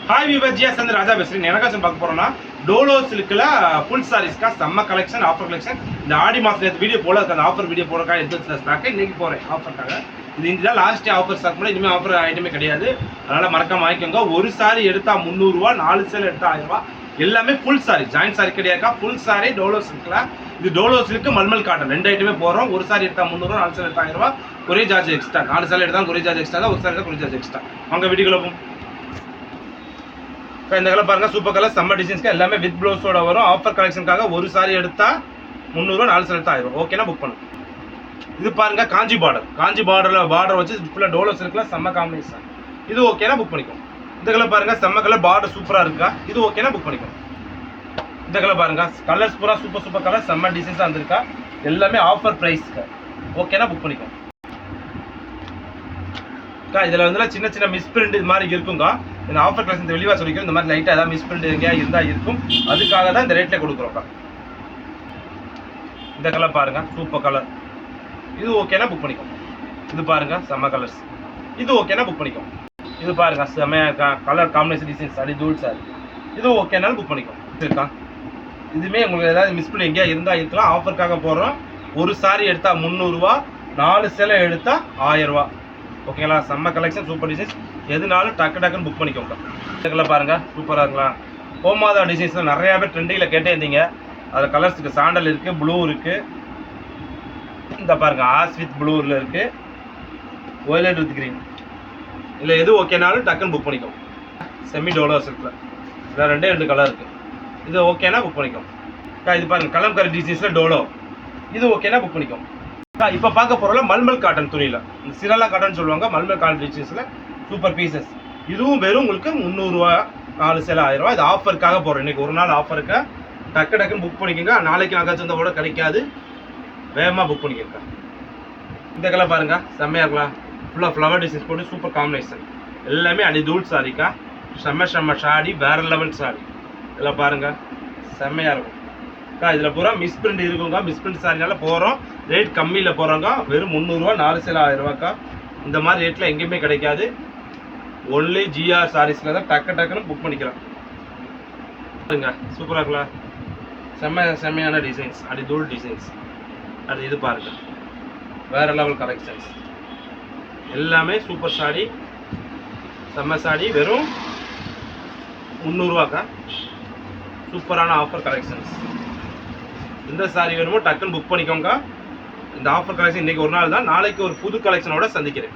Hi விவர்ஜியாஸ் வந்து ராஜா பேசுறேன். எனக்காச்சும் பார்க்க போறோம்னா டோலோ சில்க்ல ஃபுல் சாரீஸ்க்கா செம்ம கலெக்ஷன், ஆஃபர் கலெக்ஷன். இந்த ஆடி மாசத்துல வீடியோ போல அந்த ஆஃபர் வீடியோ போறதுக்காக எடுத்து வச்ச ஸ்டாக் இன்னைக்கு போறேன் ஆஃபர்க்காக. இது இந்த லாஸ்ட் ஆஃபர் ஸ்டாக் கூட இனிமேல் ஆஃபர் ஐட்டமே கிடையாது. அதனால மறக்காம வாங்கிக்கோங்க. ஒரு சாரி எடுத்தா 300 ரூபா, 4 சேல் எடுத்தா 1000 ரூபா. எல்லாமே ஃபுல் சாரி, ஜாயிண்ட் சாரி கிடையாதுக்கா. ஃபுல் சாரி டோலோ சில்க்ல. இது டோலோ சில்க் மல்மல் காட்டன் ரெண்டு ஐட்டமே போறோம். ஒரு சாரி எடுத்தா 300 ரூபா, 4 சேல் எடுத்தா 1000 ரூபா. ஒரே சார்ஜ் எக்ஸ்ட்ரா. 4 சாரி எடுத்தா ஒரே சார்ஜ் எக்ஸ்ட்ரா தான், ஒரு சாரி எடுத்தா ஒரே சார்ஜ் எக்ஸ்ட்ரா. வாங்க வீடியோக்குள்ள போவோம். இப்போ இந்த கலர் பாருங்க, சூப்பர் கலர், செம்ம டிசைன்ஸ்க்கு எல்லாமே வித் ப்ளவுஸோட வரும். ஆஃபர் கலெக்ஷனுக்காக ஒரு சாரி எடுத்தா 300 ரூபா, 4 சாரி எடுத்தா 1000 ரூபா. ஓகேனா புக் பண்ணுங்க. இது பாருங்க காஞ்சி பார்டர், காஞ்சி பார்டர் வச்சு ஃபுல்லாக டோலோ சில்க்ல செம்ம காம்பினேஷன். இது ஓகேனா புக் பண்ணிக்கோங்க. இந்த கலர் பாருங்க, செம்ம கலர், பார்டர் சூப்பரா இருக்கா. இது ஓகேனா புக் பண்ணிக்கோங்க. இந்த கலர் பாருங்க, கலர்ஸ் பூரா சூப்பர் கலர், செம்ம டிசைன்ஸா வந்திருக்கா. எல்லாமே ஆஃபர் பிரைஸ்க்கு. ஓகேனா புக் பண்ணிக்கோங்க. இதுல வந்து சின்ன சின்ன மிஸ் பிரிண்ட் இது மாதிரி இருக்குங்க. இந்த ஆஃபர் கலெக்ஷன் வெளிவா சொல்லிக்கிறோம். இந்த மாதிரி லைட்டா ஏதாவது மிஸ் பிரிண்ட் எங்கேயா இருந்தா இருக்கும். அதுக்காக தான் இந்த ரேட்ல கொடுக்குறோம். இந்த கலர் பாருங்க, சூப்பர் கலர். இது ஓகேனா புக் பண்ணிக்கோங்க. இது பாருங்க செம்ம கலர்ஸ். இது ஓகேனா புக் பண்ணிக்கோங்க. இது பாருங்க செம்மையா கலர் காம்பினேஷன் டிசைன்ஸ் அடி தூள் சார். இது ஓகேனாலும் புக் பண்ணிக்கோங்க. இருக்கா இதுமே உங்களுக்கு ஏதாவது மிஸ் பிரிண்ட் எங்கேயா இருந்தா இருக்கலாம். ஆஃபருக்காக போடுறோம். ஒரு சாரி எடுத்தா 300 ரூபா, 4 சேலை எடுத்தா 1000 ரூபா. ஓகேங்களா, செம்ம கலெக்ஷன், சூப்பர் டிசைன்ஸ். எதுனாலும் டக்குன்னு புக் பண்ணிக்கோங்க. இதுக்கெல்லாம் பாருங்க சூப்பராக இருக்கலாம். ஹோமாதா டிசைன்ஸ்ல நிறைய பேர் ட்ரெண்டிங்கில் கேட்டே இருந்தீங்க. அதில் கலர்ஸ் இருக்கு, சாண்டல் இருக்கு, ப்ளூ இருக்கு. இந்த பாருங்க ஆஸ் வித் ப்ளூவில் இருக்கு, வயலட் வித் கிரீன். இல்லை எது ஓகேனாலும் டக்குன்னு புக் பண்ணிக்கோங்க. செமி டோலோ சில்க்ல இதில் ரெண்டு கலர் இருக்கு. இது ஓகேனா புக் பண்ணிக்கோங்க. இது பாருங்க கலம்கரி டிசைன்ஸ்ல டோலோ. இது ஓகேனா புக் பண்ணிக்கோங்க. இப்போ பார்க்க போறோம்ல மல்மல் காட்டன் துணியில், சிரலா காட்டன் சொல்லுவாங்க. மல்மல் காட்டன் டிசைன்ஸ்ல சூப்பர் பீசஸ். இதுவும் வெறும் உங்களுக்கு 300 ரூபா, 4 சேலை 1000 ரூபா. இது ஆஃபருக்காக போகிறோம். இன்னைக்கு ஒரு நாள் ஆஃபருக்கு டக்குன்னு புக் பண்ணிக்கோங்க. நாளைக்கு நகைச்சு வந்தால் கூட கிடைக்காது. வேகமாக புக் பண்ணிக்கோங்க. இந்த கலர் பாருங்க செம்மையா இருக்கலாம். ஃபுல்லாக ஃப்ளவர் டிசைன்ஸ் போட்டு சூப்பர் காம்பினேஷன். எல்லாமே அடி தூள் சாரிக்கா. செம்ம சாடி, வேற லெவல் சாரி. இதெல்லாம் பாருங்க செம்மையா இருக்கும். இதில் பூரா மிஸ் பிரிண்ட் இருக்குங்க. மிஸ் பிரிண்ட் சாரினால போகிறோம். ரேட் கம்மியில் போகிறோங்க. வெறும் 300 ரூபா, 4 சேலை 1000 ரூபாக்கா. இந்த மாதிரி ரேட்டில் எங்கேயுமே கிடைக்காது. ஒன்லி ஜிஆர் சாரீஸில் தான் டக்குன்னு புக் பண்ணிக்கலாம். சூப்பராக இருக்கலாம். செம்மையான டிசைன்ஸ், அடி தூள் டிசைன்ஸ். அது இது பாருங்க வேற லெவல் கலெக்ஷன்ஸ். எல்லாமே சூப்பர் சாரி, செம்ம சாரி. வெறும் 300 ரூபாக்கா. சூப்பரான ஆஃபர் கலெக்ஷன்ஸ். இந்த சாரி வேணுமோ டக்குன்னு புக் பண்ணிக்கோங்க. இந்த ஆஃபர் கலெக்ஷன் இன்னைக்கு ஒரு நாள் தான். நாளைக்கு ஒரு புது கலெக்ஷனோட சந்திக்கிறேன்.